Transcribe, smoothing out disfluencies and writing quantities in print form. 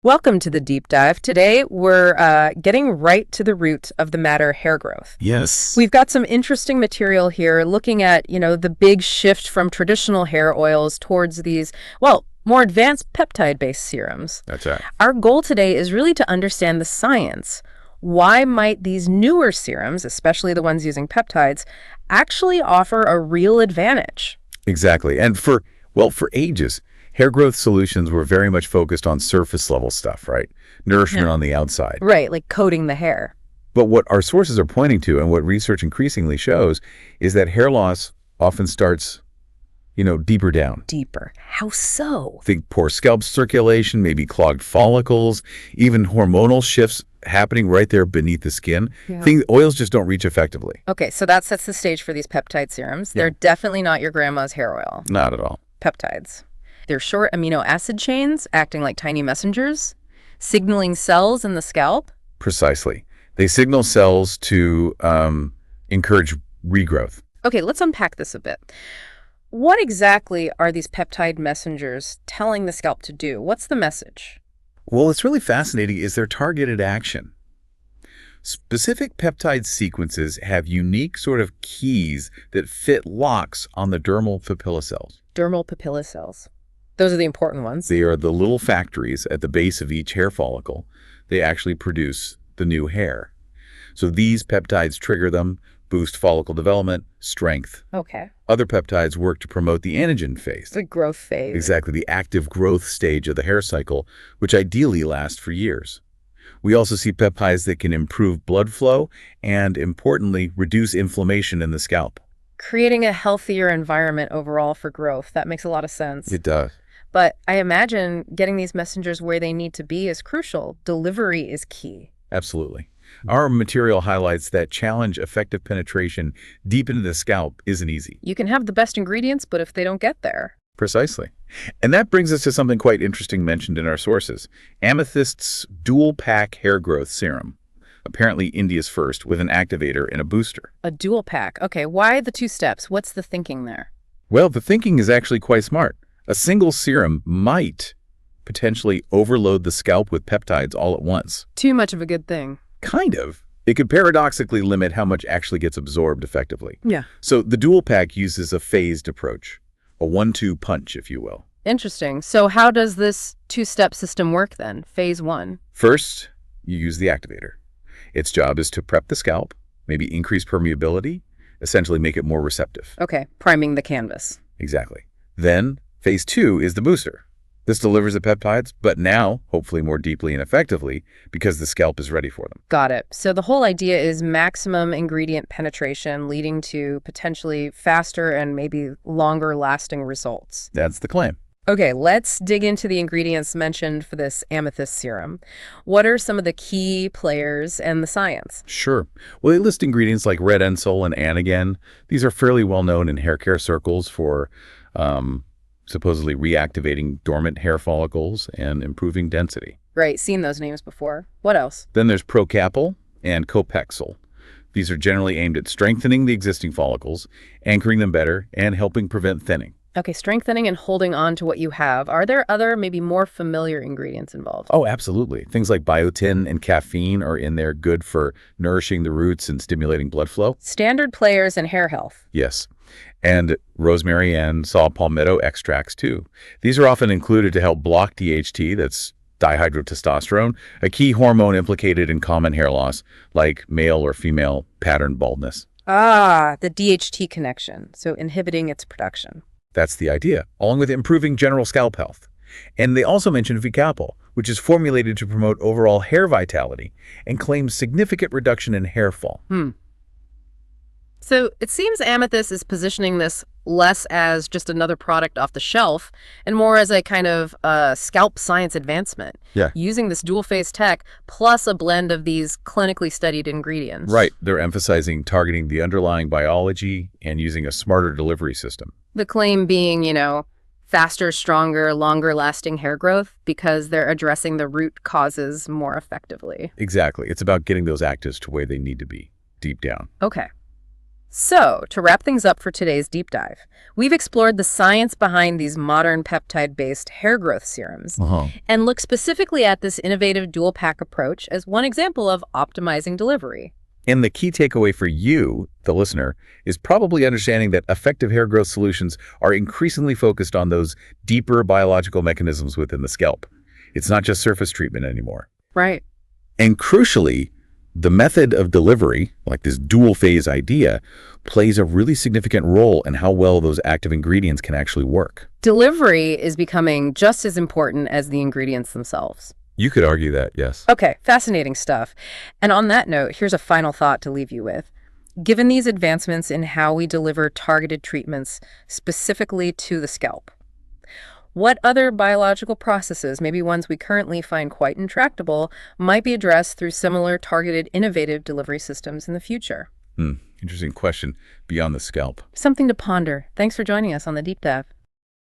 Welcome to the deep dive. Today, we're getting right to the root of the matter, hair growth. Yes. We've got some interesting material here looking at, the big shift from traditional hair oils towards these, more advanced peptide-based serums. That's right. Our goal today is really to understand the science. Why might these newer serums, especially the ones using peptides, actually offer a real advantage? Exactly. And for ages, hair growth solutions were very much focused on surface level stuff, right? Nourishment on the outside. Right, like coating the hair. But what our sources are pointing to and what research increasingly shows is that hair loss often starts, deeper down. Deeper. How so? Think poor scalp circulation, maybe clogged follicles, even hormonal shifts happening right there beneath the skin. Yeah. Think oils just don't reach effectively. Okay, so that sets the stage for these peptide serums. Yeah. They're definitely not your grandma's hair oil. Not at all. Peptides. They're short amino acid chains acting like tiny messengers, signaling cells in the scalp. Precisely. They signal cells to encourage regrowth. Okay, let's unpack this a bit. What exactly are these peptide messengers telling the scalp to do? What's the message? Well, what's really fascinating is their targeted action. Specific peptide sequences have unique sort of keys that fit locks on the dermal papilla cells. Dermal papilla cells. Those are the important ones. They are the little factories at the base of each hair follicle. They actually produce the new hair. So these peptides trigger them, boost follicle development, strength. Okay. Other peptides work to promote the anagen phase. The growth phase. Exactly, the active growth stage of the hair cycle, which ideally lasts for years. We also see peptides that can improve blood flow and, importantly, reduce inflammation in the scalp. Creating a healthier environment overall for growth. That makes a lot of sense. It does. But I imagine getting these messengers where they need to be is crucial. Delivery is key. Absolutely. Our material highlights that challenge effective penetration deep into the scalp isn't easy. You can have the best ingredients, but if they don't get there. Precisely. And that brings us to something quite interesting mentioned in our sources. Amethyst's dual pack hair growth serum. Apparently India's first with an activator and a booster. A dual pack. Okay, why the two steps? What's the thinking there? Well, the thinking is actually quite smart. A single serum might potentially overload the scalp with peptides all at once. Too much of a good thing. Kind of. It could paradoxically limit how much actually gets absorbed effectively. Yeah. So the dual pack uses a phased approach, a 1-2 punch, if you will. Interesting. So how does this two-step system work then? Phase one. First, you use the activator. Its job is to prep the scalp, maybe increase permeability, essentially make it more receptive. Okay, priming the canvas. Exactly. Then, phase 2 is the booster. This delivers the peptides, but now, hopefully more deeply and effectively, because the scalp is ready for them. Got it. So the whole idea is maximum ingredient penetration leading to potentially faster and maybe longer lasting results. That's the claim. Okay, let's dig into the ingredients mentioned for this amethyst serum. What are some of the key players and the science? Sure. Well, they list ingredients like red ensol and anagen. These are fairly well known in hair care circles for supposedly reactivating dormant hair follicles and improving density. Right, seen those names before. What else? Then there's procapil and copexyl. These are generally aimed at strengthening the existing follicles, anchoring them better, and helping prevent thinning. Okay, strengthening and holding on to what you have. Are there other, maybe more familiar ingredients involved? Oh, absolutely. Things like biotin and caffeine are in there, good for nourishing the roots and stimulating blood flow. Standard players in hair health. Yes. And rosemary and saw palmetto extracts, too. These are often included to help block DHT, that's dihydrotestosterone, a key hormone implicated in common hair loss, like male or female pattern baldness. Ah, the DHT connection, so inhibiting its production. That's the idea, along with improving general scalp health. And they also mention Vicapil, which is formulated to promote overall hair vitality and claims significant reduction in hair fall. So it seems Amethyst is positioning this less as just another product off the shelf and more as a kind of scalp science advancement. Yeah. Using this dual-phase tech plus a blend of these clinically studied ingredients. Right. They're emphasizing targeting the underlying biology and using a smarter delivery system. The claim being, faster, stronger, longer-lasting hair growth because they're addressing the root causes more effectively. Exactly. It's about getting those actives to where they need to be, deep down. Okay. So, to wrap things up for today's deep dive, we've explored the science behind these modern peptide-based hair growth serums Uh-huh. and looked specifically at this innovative dual-pack approach as one example of optimizing delivery. And the key takeaway for you, the listener, is probably understanding that effective hair growth solutions are increasingly focused on those deeper biological mechanisms within the scalp. It's not just surface treatment anymore. Right. And crucially, the method of delivery, like this dual phase idea, plays a really significant role in how well those active ingredients can actually work. Delivery is becoming just as important as the ingredients themselves. You could argue that, yes. Okay, fascinating stuff. And on that note, here's a final thought to leave you with. Given these advancements in how we deliver targeted treatments specifically to the scalp, what other biological processes, maybe ones we currently find quite intractable, might be addressed through similar targeted innovative delivery systems in the future? Interesting question beyond the scalp. Something to ponder. Thanks for joining us on the Deep Dive.